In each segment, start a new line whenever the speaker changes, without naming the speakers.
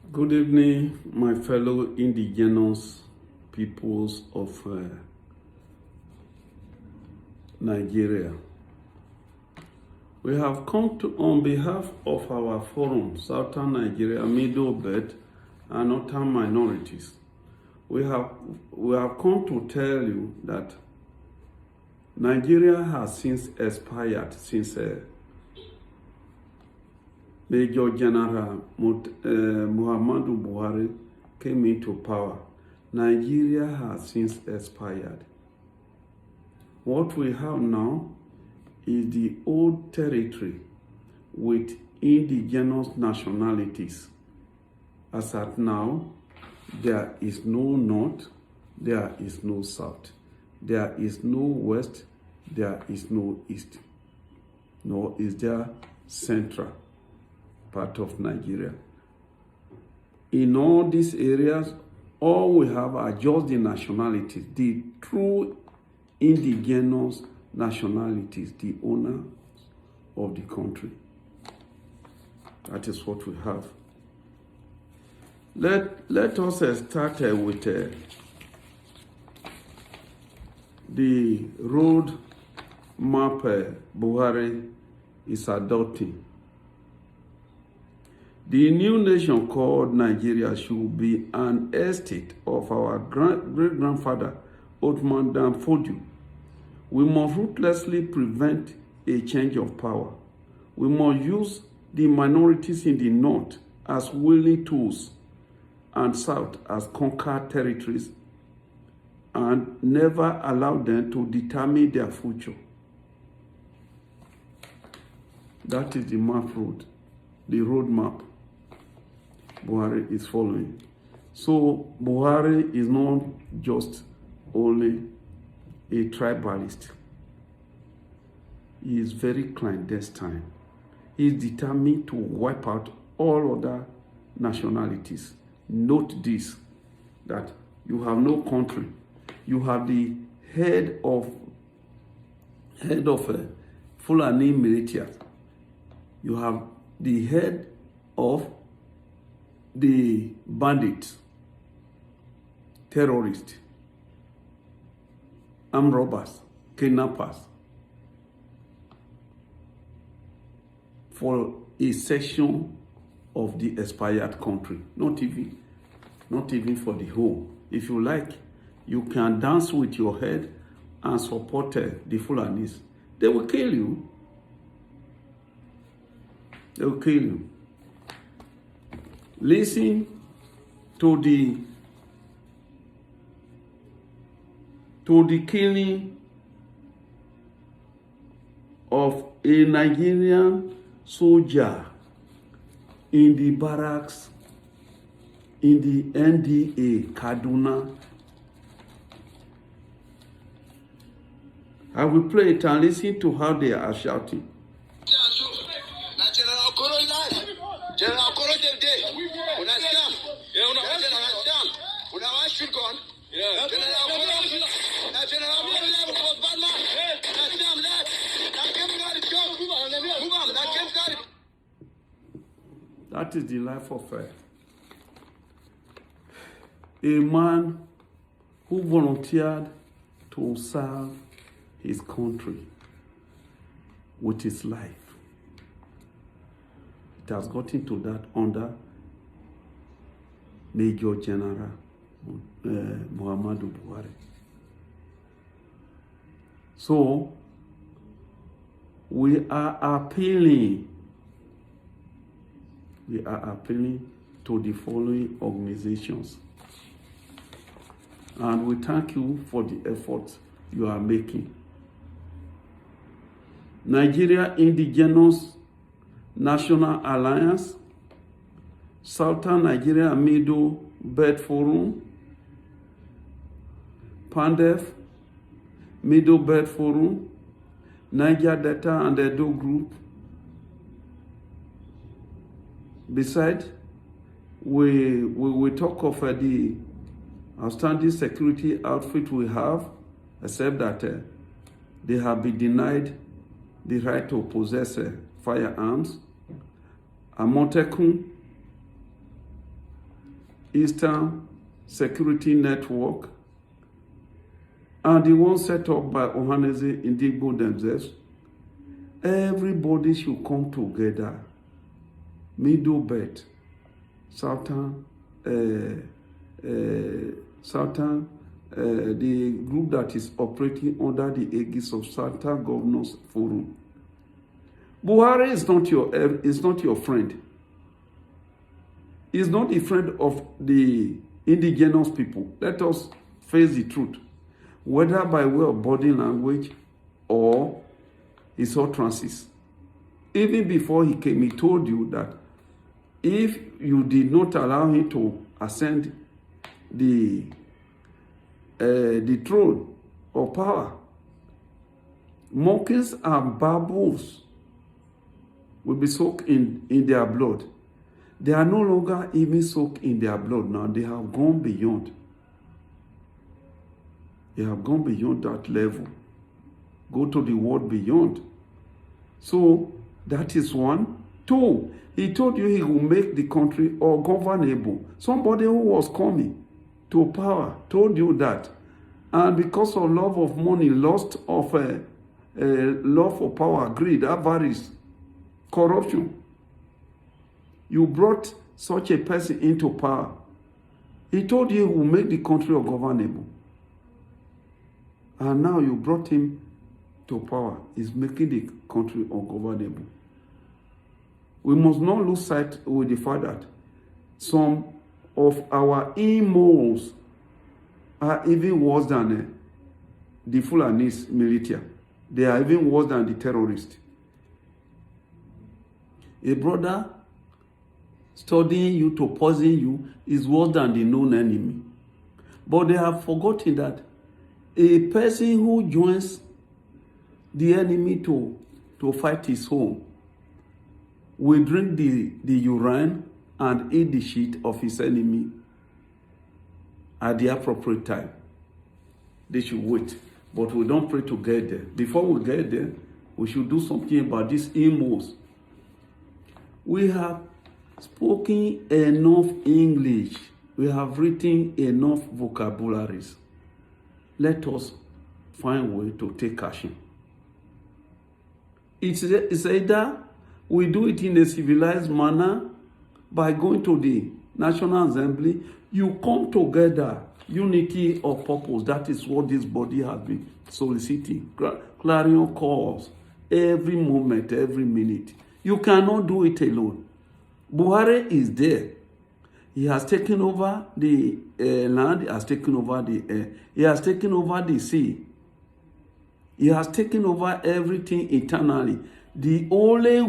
Good evening, my fellow indigenous peoples of Nigeria. We have come to, on behalf of our forum, Southern Nigeria, Middle Belt, and Northern minorities, we have come to tell you that Nigeria has since expired since Major General Muhammadu Buhari came into power. Nigeria has since expired. What we have now is the old territory with indigenous nationalities. As at now, there is no north, there is no south, there is no west, there is no east, nor is there central part of Nigeria. In all these areas, all we have are just the nationalities, the true indigenous nationalities, the owners of the country. That is what we have. Let us start with the road map Buhari is adopting. The new nation called Nigeria should be an estate of our great-grandfather, Othman Dan Fodio. We must ruthlessly prevent a change of power. We must use the minorities in the north as willing tools and south as conquered territories, and never allow them to determine their future. That is the map road, the road map Buhari is following. So Buhari is not just only a tribalist. He is very clandestine. He is determined to wipe out all other nationalities. Note this, that you have no country. You have the head of Fulani militias. You have the head of the bandits, terrorists, armed robbers, kidnappers, for a section of the expired country, not even for the whole. If you like, you can dance with your head and support the Fulanis. They will kill you. They will kill you. Listen to the killing of a Nigerian soldier in the barracks in the NDA Kaduna. I will play it and listen to how they are shouting.
General Okoro dem dey. Una scam. Yeah, una scam. Una wan shoot gun. Yeah. General Okoro. Na General Okoro level for bad man. Na scam that. Na came carry job. Move am. Na came carry.
That is the life of a man who volunteered to serve his country with his life. It has gotten to that under Major General Muhammadu Buhari. So, we are appealing to the following organizations. And we thank you for the efforts you are making. Nigeria Indigenous National Alliance, Southern Nigeria Middle Belt Forum, PANDEF, Middle Belt Forum, Niger Delta and Edo Group. Besides, we talk of the outstanding security outfit we have, except that they have been denied the right to possess firearms. Amotekun, Eastern Security Network, and the one set up by Ohanaeze Ndigbo themselves, everybody should come together. Middle Belt, Southern, the group that is operating under the aegis of Southern Governors Forum. Buhari is not your friend. He's not a friend of the indigenous people. Let us face the truth. Whether by way of body language or his utterances. Even before he came, he told you that if you did not allow him to ascend the throne of power, monkeys and baboons will be soaked in their blood. They are no longer even soaked in their blood now. They have gone beyond. They have gone beyond that level. Go to the world beyond. So that is one. Two, he told you he will make the country ungovernable. Somebody who was coming to power told you that. And because of love of money, lust of love for power, greed, avarice, corruption, you brought such a person into power. He told you he will make the country ungovernable. And now you brought him to power. He's making the country ungovernable. We must not lose sight with the fact that some of our immorals are even worse than the Fulanese militia. They are even worse than the terrorists. A brother studying you to poison you is worse than the known enemy. But they have forgotten that a person who joins the enemy to fight his own will drink the urine and eat the shit of his enemy at the appropriate time. They should wait. But we don't pray to get there. Before we get there, we should do something about these emos. We have spoken enough English. We have written enough vocabularies. Let us find a way to take action. It's either we do it in a civilized manner by going to the National Assembly. You come together, unity of purpose. That is what this body has been soliciting. Clarion calls every moment, every minute. You cannot do it alone. Buhari is there. He has taken over the land, he has taken over the air, he has taken over the sea. He has taken over everything eternally. The only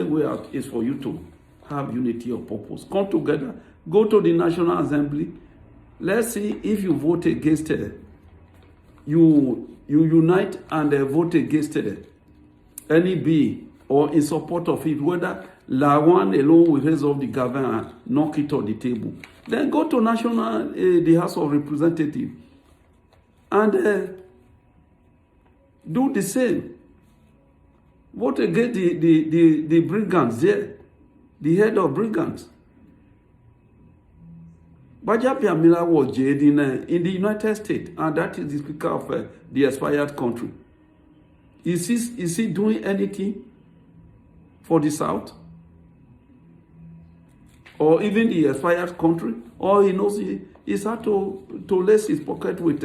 way out is for you to have unity of purpose. Come together, go to the National Assembly. Let's see if you vote against it. You unite and vote against any bill or in support of it, whether Lawan alone will raise up the government and knock it on the table. Then go to the House of Representatives and do the same. Vote against the brigands there, the head of brigands. Gbajabiamila was jailed in the United States, and that is the Speaker of the expired country. Is he doing anything for the South? Or even the expired country? Or he knows he's had to lace his pocket with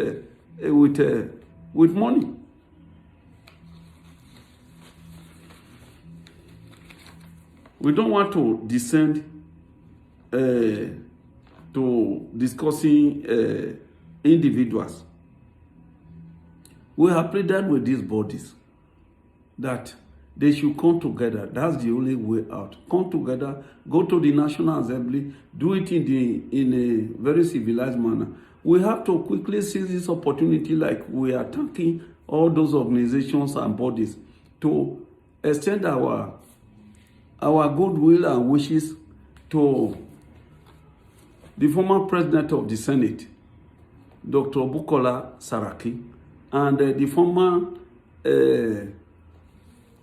money? We don't want to descend to discussing individuals. We have pleaded with these bodies that they should come together. That's the only way out. Come together, go to the National Assembly, do it in a very civilized manner. We have to quickly seize this opportunity, like we are thanking all those organizations and bodies, to extend our goodwill and wishes to the former president of the Senate, Dr. Bukola Saraki, and the former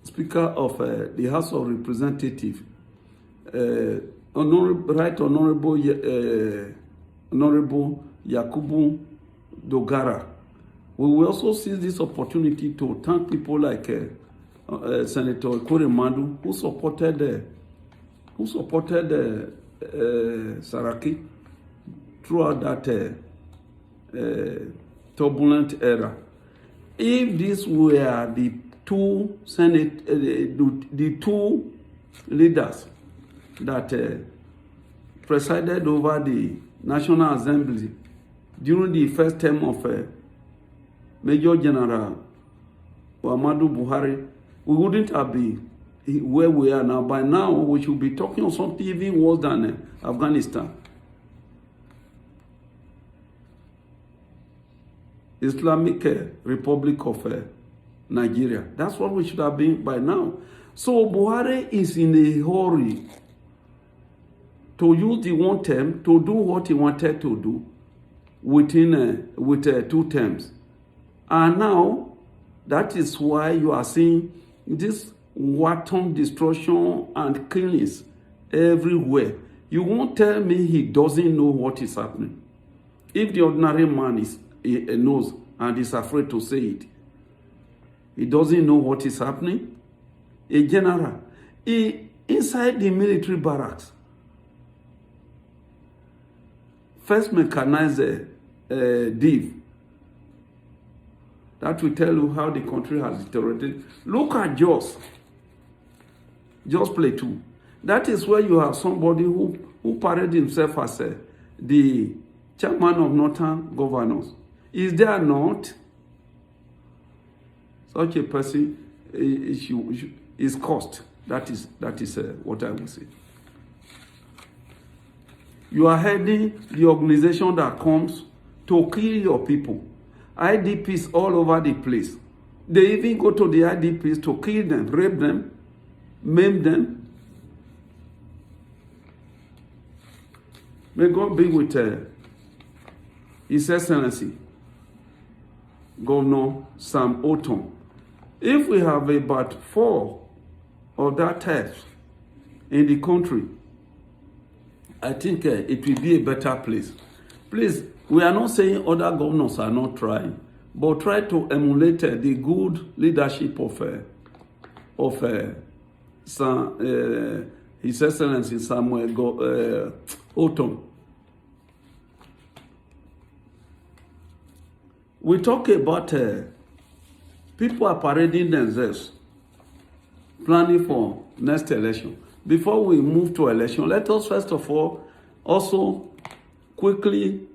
Speaker of the House of Representatives, Honorable Yakubu Dogara. We will also seize this opportunity to thank people like Senator Koremandu, who supported Saraki throughout that turbulent era. If these were the two the two leaders that presided over the National Assembly during the first term of Major General Muhammadu Buhari, we wouldn't have been where we are now. By now, we should be talking on something even worse than Afghanistan. Islamic Republic of Nigeria. That's what we should have been by now. So Buhari is in a hurry to use the one term to do what he wanted to do with 2 terms. And now, that is why you are seeing this wanton destruction and killings everywhere. You won't tell me he doesn't know what is happening. If the ordinary man knows and is afraid to say it, he doesn't know what is happening. A general, inside the military barracks, first mechanized div, that will tell you how the country has deteriorated. Look at Jos Plateau. That is where you have somebody who paraded himself as the chairman of Northern Governors. Is there not such a person is cost? That is what I will say. You are heading the organization that comes to kill your people. IDPs all over the place. They even go to the IDPs to kill them, rape them, maim them. May God be with His Excellency, Governor Sam Otom. If we have about 4 of that type in the country, I think it will be a better place. Please, we are not saying other governors are not trying, but try to emulate the good leadership of His Excellency Samuel Otom. We talk about people are parading themselves, planning for next election. Before we move to election, let us first of all also quickly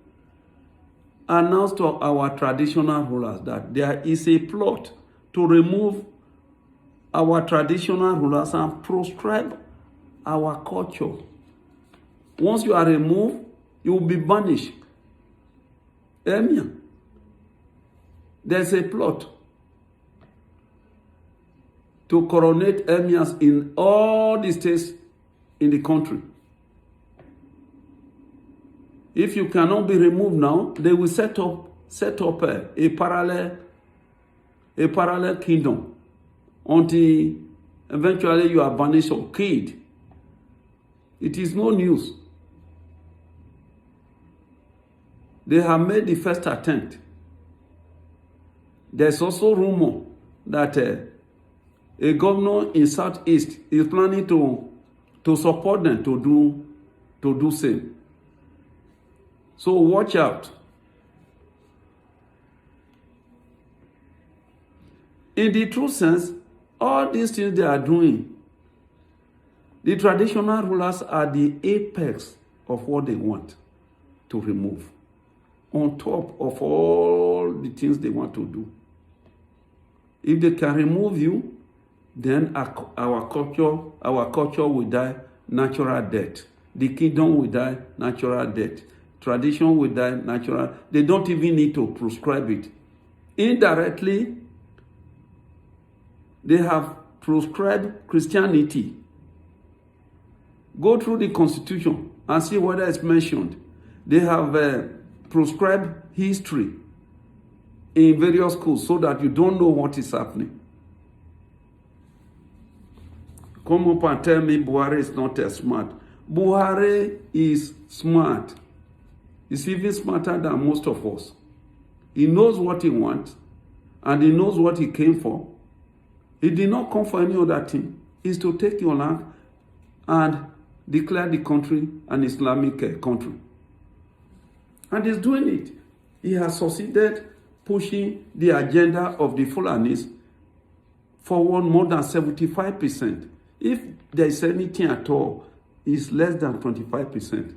announce to our traditional rulers that there is a plot to remove our traditional rulers and proscribe our culture. Once you are removed, you will be banished. Emir, there's a plot to coronate emirs in all the states in the country. If you cannot be removed now, they will set up a parallel kingdom until eventually you are banished or killed. It is no news. They have made the first attempt. There's also rumor that a governor in Southeast is planning to support them to do same. So watch out. In the true sense, all these things they are doing, the traditional rulers are the apex of what they want to remove, on top of all the things they want to do. If they can remove you, then our culture will die natural death. The kingdom will die natural death. Tradition will die natural. They don't even need to prescribe it. Indirectly, they have prescribed Christianity. Go through the Constitution and see whether it's mentioned. They have prescribed history in various schools so that you don't know what is happening. Come up and tell me Buhari is not smart. Buhari is smart. He's even smarter than most of us. He knows what he wants, and he knows what he came for. He did not come for any other thing. It's to take your land and declare the country an Islamic country. And he's doing it. He has succeeded pushing the agenda of the Fulanis forward more than 75%. If there is anything at all, it's less than 25%.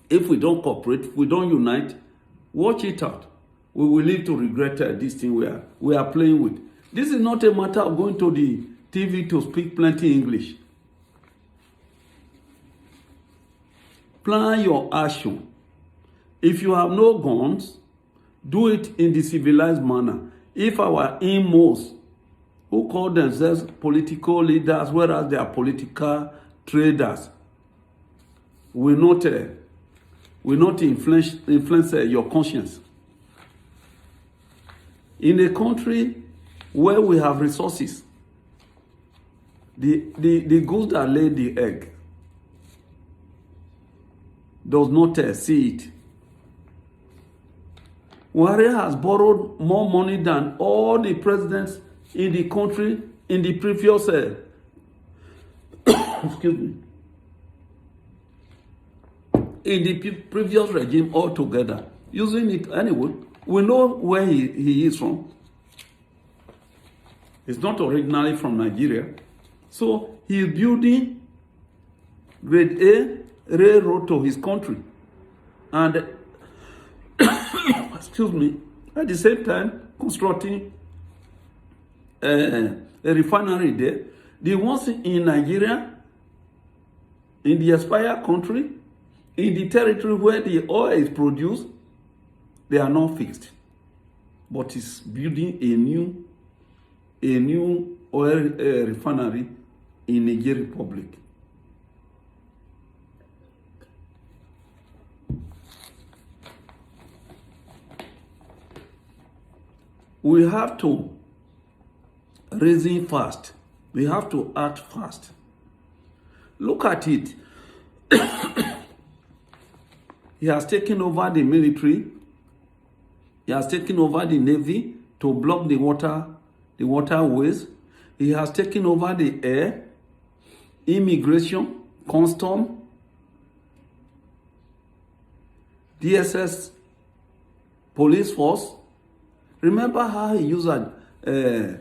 If we don't cooperate, if we don't unite, watch it out. We will live to regret this thing we are playing with. This is not a matter of going to the TV to speak plenty English. Plan your action. If you have no guns, do it in the civilized manner. If our inmost, who call themselves political leaders, whereas they are political traders, will not influence your conscience. In a country where we have resources, the goose that laid the egg does not see it. Buhari has borrowed more money than all the presidents in the country in the previous excuse me, in the previous regime altogether. Using it anyway, we know where he is from. He's not originally from Nigeria. So he is building grade A railroad to his country. And excuse me, at the same time constructing a refinery there. The ones in Nigeria, in the aspire country, in the territory where the oil is produced, they are not fixed. But it's building a new oil refinery in Niger Republic. We have to reason fast. We have to act fast. Look at it. He has taken over the military. He has taken over the navy to block the waterways. He has taken over the air, immigration, custom, DSS, police force. Remember how he used the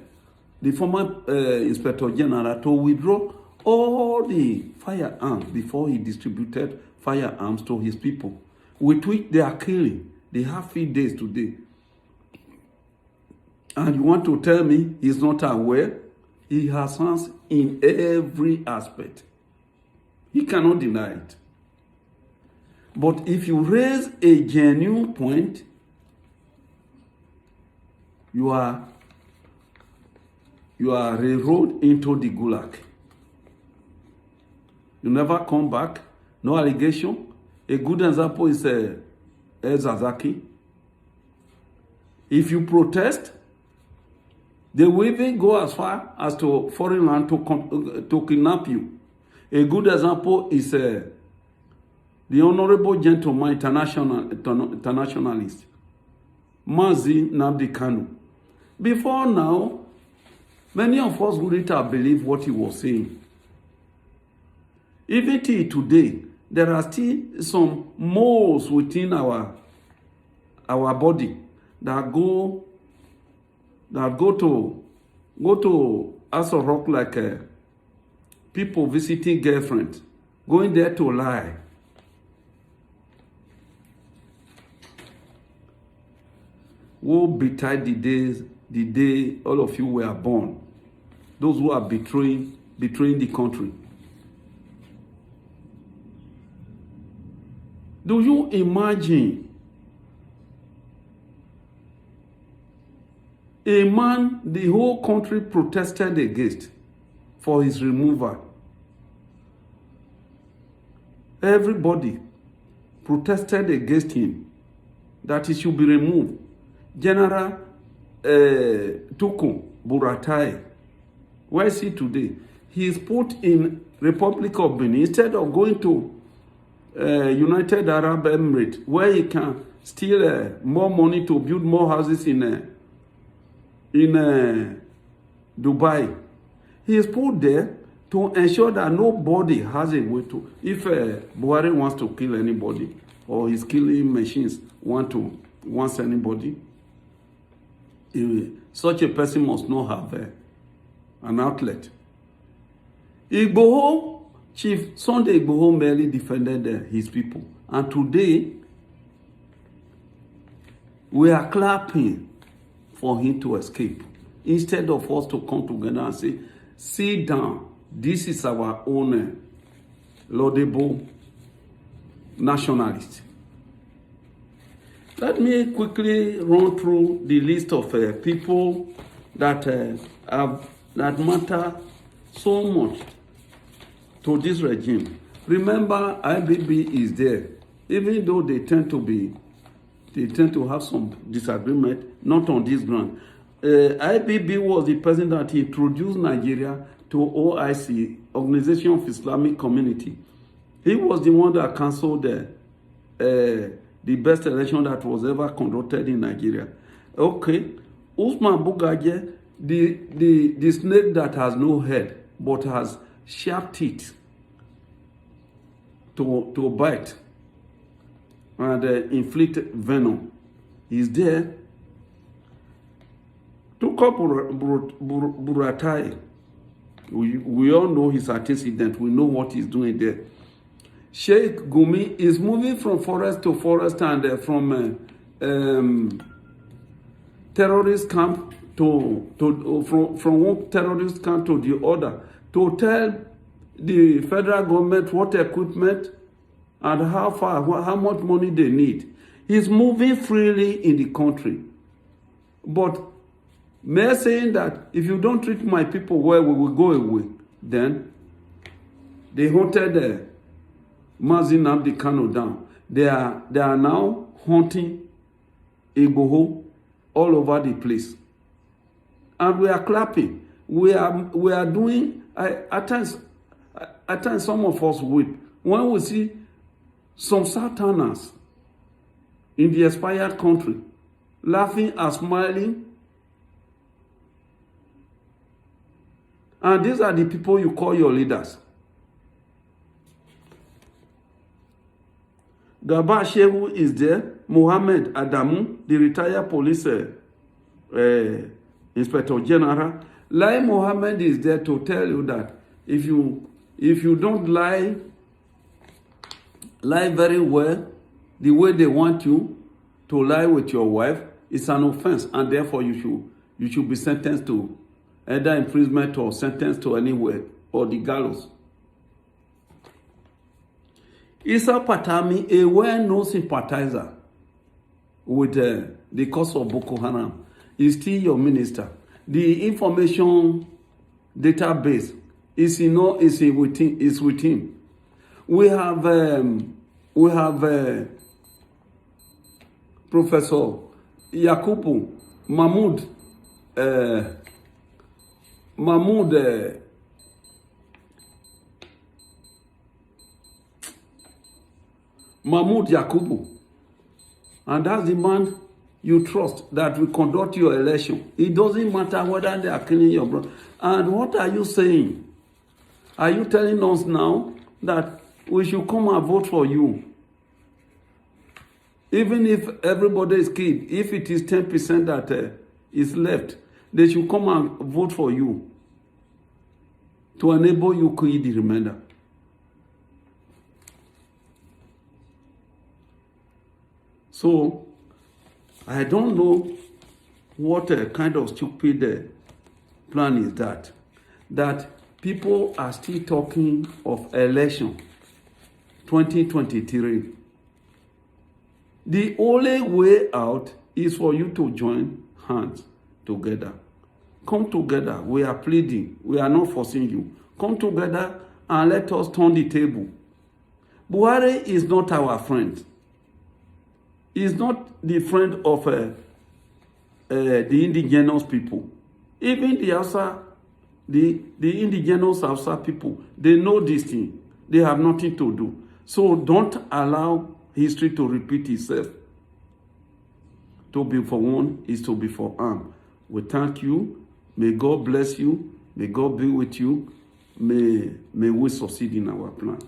former Inspector General to withdraw all the firearms before he distributed firearms to his people, with which they are killing. They have 3 days today. And you want to tell me he's not aware? He has hands in every aspect. He cannot deny it. But if you raise a genuine point, you are railroaded into the gulag. You never come back. No allegation. A good example is Zazaki. If you protest, they will even go as far as to foreign land to kidnap you. A good example is the Honorable Gentleman Internationalist, Mazi Nnamdi Kanu. Before now, many of us wouldn't have believed what he was saying. Even till today, there are still some moles within our body that go to Aso Rock like people visiting girlfriends, going there to lie. Woe betide the day all of you were born. Those who are betraying the country. Do you imagine a man the whole country protested against for his removal? Everybody protested against him that he should be removed. General Tuku Buratai, where is he today? He is put in Republic of Benin, instead of going to United Arab Emirates, where he can steal more money to build more houses in Dubai. He is put there to ensure that nobody has a way to, if Buhari wants to kill anybody, or his killing machines wants anybody, such a person must not have an outlet. Igboho, Chief Sunday Igboho merely defended his people. And today, we are clapping for him to escape. Instead of us to come together and say, sit down, this is our own laudable nationalist. Let me quickly run through the list of people that that matter so much to this regime. Remember, IBB is there, even though they tend to have some disagreement, not on this ground. IBB was the person that introduced Nigeria to OIC, Organization of Islamic Community. He was the one that cancelled the best election that was ever conducted in Nigeria. Okay, Usman Bugaje, the snake that has no head but has sharp teeth to bite and inflict venom, is there. Tuko Buratai, we all know his antecedent, we know what he's doing there. Sheikh Gumi is moving from forest to forest and from terrorist camp from one terrorist camp to the other to tell the federal government what equipment and how much money they need. He's moving freely in the country. But Mayor saying that if you don't treat my people well, we will go away. Then they hunted Mazi Nnamdi Kanu down. They are now hunting Igboho all over the place. And we are clapping. We are doing, at times some of us weep when we see some Southerners in the expired country laughing and smiling. And these are the people you call your leaders. Gaba Shehu is there. Mohammed Adamu, the retired police inspector general. Lai Mohammed is there to tell you that if you don't lie very well, the way they want you to lie with your wife, it's an offense, and therefore you should be sentenced to either imprisonment or sentenced to anywhere or the gallows. Issa Patami, a well-known sympathizer with the cause of Boko Haram, is still your minister. The information database is with him. We have Professor Yakubu Mahmoud Yakubu, and that's the man you trust that will conduct your election. It doesn't matter whether they are killing your brother. And what are you saying? Are you telling us now that we should come and vote for you? Even if everybody is killed, if it is 10% that is left, they should come and vote for you to enable you to kill the remainder. So, I don't know what kind of stupid plan is that people are still talking of election 2023. The only way out is for you to join hands together. Come together. We are pleading. We are not forcing you. Come together and let us turn the table. Buhari is not our friend. He's not the friend of the indigenous people. Even the Hausa The indigenous Hausa people, they know this thing. They have nothing to do. So don't allow history to repeat itself. To be for one is to be for harm. We thank you. May God bless you. May God be with you. May we succeed in our plan.